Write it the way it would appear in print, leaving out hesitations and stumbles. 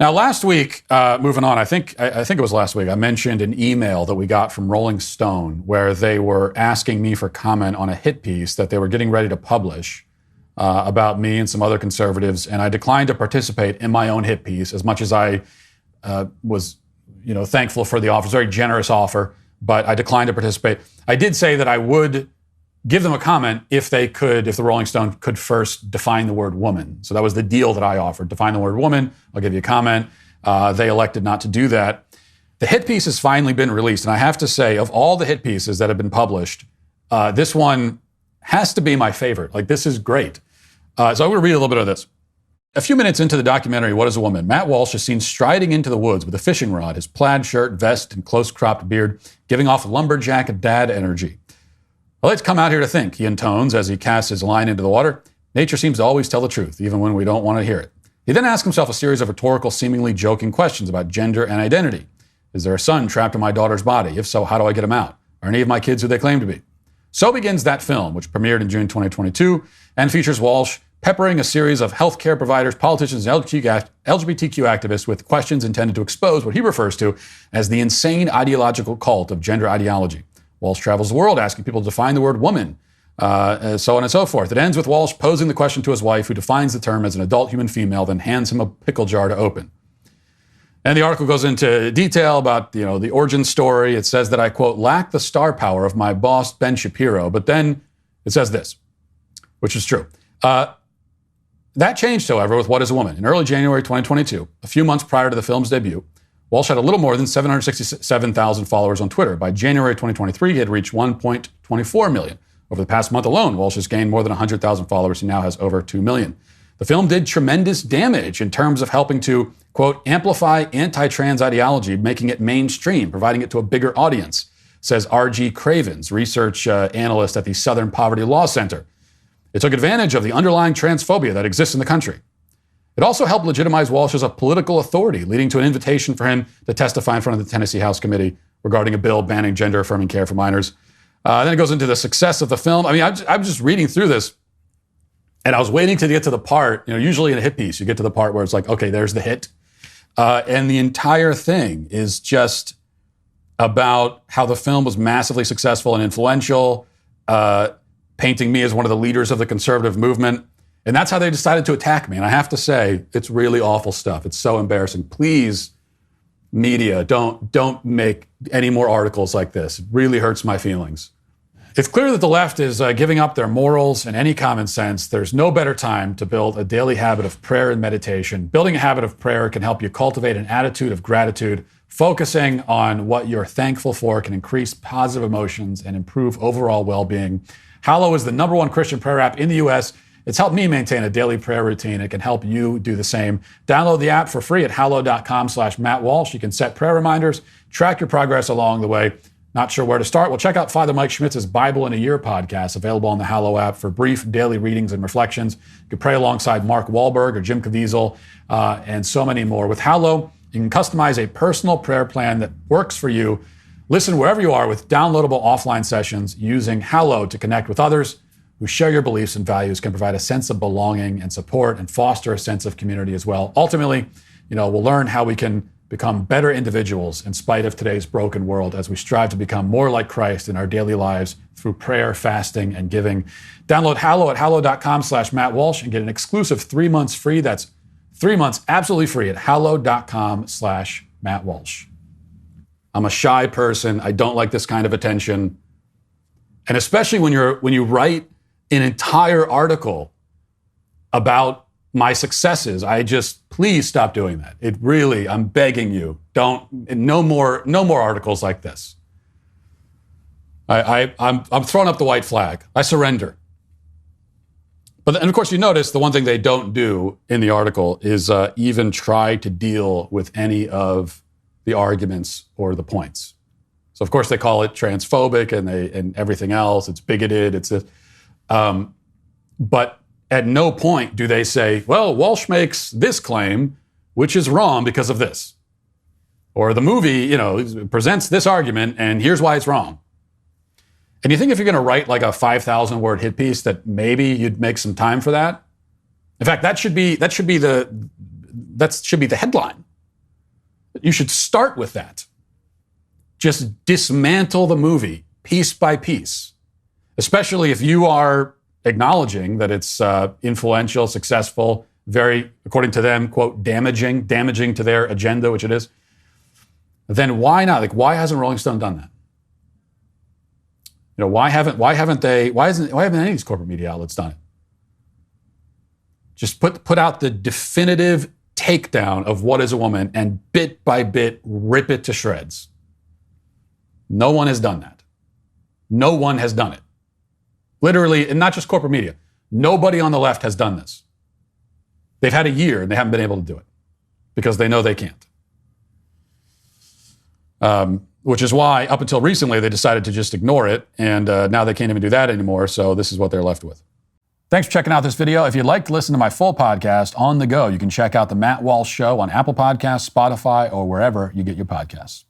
Now, last week, moving on, I think it was last week, I mentioned an email that we got from Rolling Stone where they were asking me for comment on a hit piece that they were getting ready to publish about me and some other conservatives, and I declined to participate in my own hit piece as much as I was, thankful for the offer. It's a very generous offer, but I declined to participate. I did say that I would give them a comment if the Rolling Stone could first define the word woman. So that was the deal that I offered. Define the word woman, I'll give you a comment. They elected not to do that. The hit piece has finally been released, and I have to say, of all the hit pieces that have been published, this one has to be my favorite. Like, this is great. So I'm going to read a little bit of this. A few minutes into the documentary, What is a Woman?, Matt Walsh is seen striding into the woods with a fishing rod, his plaid shirt, vest, and close-cropped beard, giving off lumberjack dad energy. "Well, let's come out here to think," he intones as he casts his line into the water. "Nature seems to always tell the truth, even when we don't want to hear it." He then asks himself a series of rhetorical, seemingly joking questions about gender and identity. Is there a son trapped in my daughter's body? If so, how do I get him out? Are any of my kids who they claim to be? So begins that film, which premiered in June 2022 and features Walsh peppering a series of healthcare providers, politicians, and LGBTQ activists with questions intended to expose what he refers to as the insane ideological cult of gender ideology. Walsh travels the world asking people to define the word woman, so on and so forth. It ends with Walsh posing the question to his wife, who defines the term as an adult human female, then hands him a pickle jar to open. And the article goes into detail about, the origin story. It says that I, quote, lack the star power of my boss, Ben Shapiro. But then it says this, which is true. That changed, however, with What is a Woman? In early January 2022, a few months prior to the film's debut, Walsh had a little more than 767,000 followers on Twitter. By January 2023, he had reached 1.24 million. Over the past month alone, Walsh has gained more than 100,000 followers. He now has over 2 million. The film did tremendous damage in terms of helping to, quote, amplify anti-trans ideology, making it mainstream, providing it to a bigger audience, says R.G. Cravens, research analyst at the Southern Poverty Law Center. It took advantage of the underlying transphobia that exists in the country. It also helped legitimize Walsh as a political authority, leading to an invitation for him to testify in front of the Tennessee House Committee regarding a bill banning gender-affirming care for minors. Then it goes into the success of the film. I mean, I'm just reading through this, and I was waiting to get to the part, usually in a hit piece, you get to the part where it's like, okay, there's the hit. And the entire thing is just about how the film was massively successful and influential, painting me as one of the leaders of the conservative movement. And that's how they decided to attack me. And I have to say, it's really awful stuff. It's so embarrassing. Please, media, don't make any more articles like this. It really hurts my feelings. It's clear that the left is giving up their morals and any common sense. There's no better time to build a daily habit of prayer and meditation. Building a habit of prayer can help you cultivate an attitude of gratitude. Focusing on what you're thankful for can increase positive emotions and improve overall well-being. Hallow is the #1 Christian prayer app in the U.S. It's helped me maintain a daily prayer routine. It can help you do the same. Download the app for free at hallow.com/Matt Walsh. You can set prayer reminders, track your progress along the way. Not sure where to start? Well, check out Father Mike Schmitz's Bible in a Year podcast, available on the Hallow app for brief daily readings and reflections. You can pray alongside Mark Wahlberg or Jim Caviezel and so many more. With Hallow, you can customize a personal prayer plan that works for you. Listen wherever you are with downloadable offline sessions using Hallow to connect with others who share your beliefs and values, can provide a sense of belonging and support and foster a sense of community as well. Ultimately, we'll learn how we can become better individuals in spite of today's broken world as we strive to become more like Christ in our daily lives through prayer, fasting, and giving. Download Hallow at hallow.com/Matt Walsh and get an exclusive 3 months free. That's 3 months absolutely free at hallow.com/Matt Walsh. I'm a shy person. I don't like this kind of attention. And especially when you write an entire article about my successes, please stop doing that. It really, I'm begging you, no more articles like this. I'm throwing up the white flag. I surrender. And of course, you notice the one thing they don't do in the article is even try to deal with any of the arguments or the points. So of course they call it transphobic and everything else. It's bigoted. But at no point do they say, well, Walsh makes this claim, which is wrong because of this. Or the movie, presents this argument and here's why it's wrong. And you think if you're going to write like a 5,000 word hit piece that maybe you'd make some time for that? In fact, that should be the headline. You should start with that. Just dismantle the movie piece by piece, especially if you are acknowledging that it's influential, successful, very, according to them, quote, damaging to their agenda, which it is. Then why not? Like, why hasn't Rolling Stone done that? You know, why haven't any of these corporate media outlets done it? Just put out the definitive takedown of what is a woman and bit by bit rip it to shreds. No one has done that. No one has done it. Literally, and not just corporate media. Nobody on the left has done this. They've had a year and they haven't been able to do it because they know they can't. Which is why, up until recently, they decided to just ignore it, and now they can't even do that anymore, so this is what they're left with. Thanks for checking out this video. If you'd like to listen to my full podcast on the go, you can check out The Matt Walsh Show on Apple Podcasts, Spotify, or wherever you get your podcasts.